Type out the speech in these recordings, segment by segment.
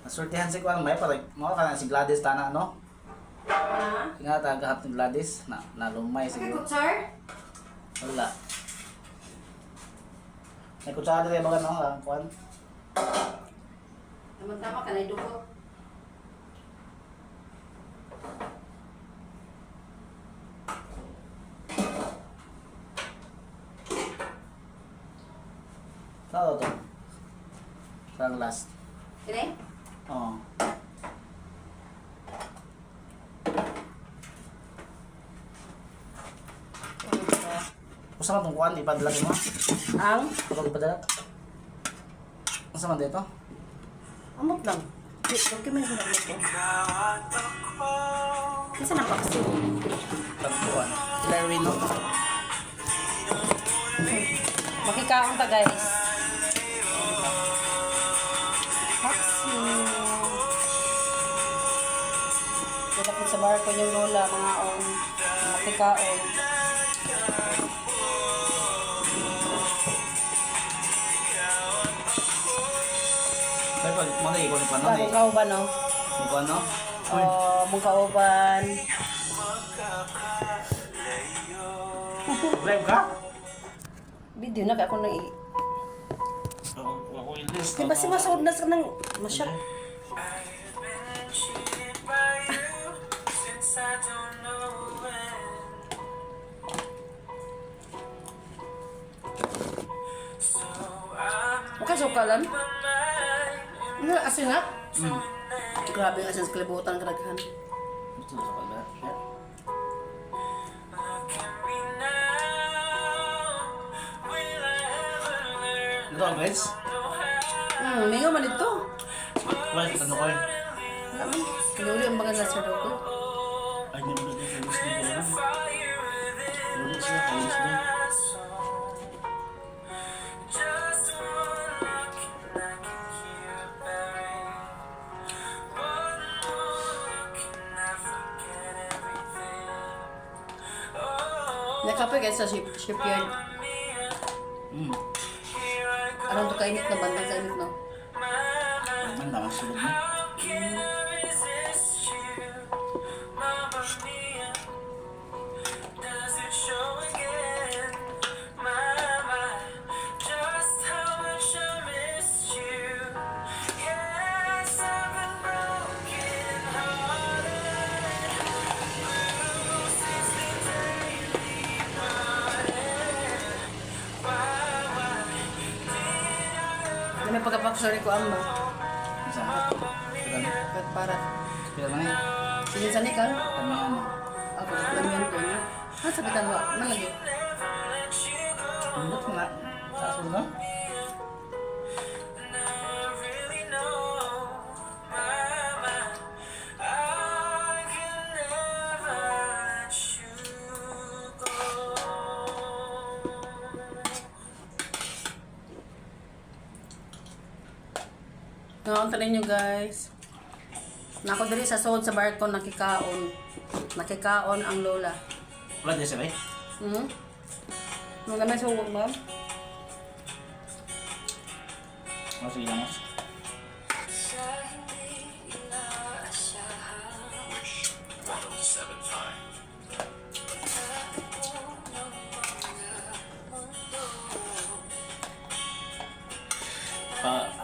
Nasultihan si Kuan may para mo ka si Gladys tana no. Ha? Nga tagahap ni Gladys na nalumay siguro. Sir? Wala. May kutsara rin ba no lang Kuan? Tama-tama ka na idugo. Sao to? Sang last. Kini? Oo. Usa man tong Kuan ipadala mo? Ang? Kapag ipadala. Usa man dito? Amot lang. Document mo lang ito. Kasi napakasip. Tagpuan. Larry no. Makikaon ta guys. Vaccine. Kaya po sa barko yung lola, mga makikaon. Ay pag mo na ikon pa no. Bago kauban, no? Kuan no. Mong kauban. Live ka? Video na ako na Ako ilis. Di ba si masahod na sa nang masyal? Okay, sukalan. Ano, asin na? Grabe ang asin sa kalibutan, karaghan. Ito sa pala. Ito ang guys. Mingaw man ito. Wala kita no koy. Wala man. Kinuli ang mga nasa daw ko. Ay ni mo na dito gusto ko na. Wala siya kalis din. Nakape guys sa shipyard. Anong to kainit na bandang sa init, no? Man tama sulod mo. Ano may pagkapakasari ko amma? Isa. Pila na. Para. Pila na. Sige sa nikal. Kami ano. Ako, alam yan ko niya. Ah, sabitan mo. Malagi. Ano nga? Sa sulod no? Nakunta ninyo guys. Nako diri sa sod sa barko nakikaon. Nakikaon ang lola. Wala din siya ba? Mga may suwag ba? Oh, sige lang.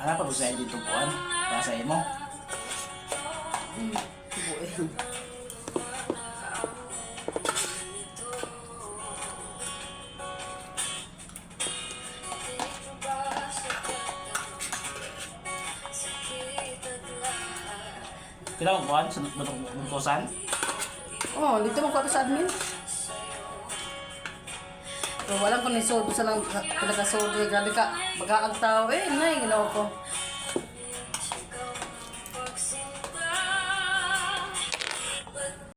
Hanap pa ba sa dito Kuan? Para sa imo? Buo Kailangan mo Kuan? Sa bungkusan? Oh, dito mo ko sa admin. So, walang kung nisod sa lang talaga sod. Grabe ka. Baga ang tao. Nay, ginawa ko.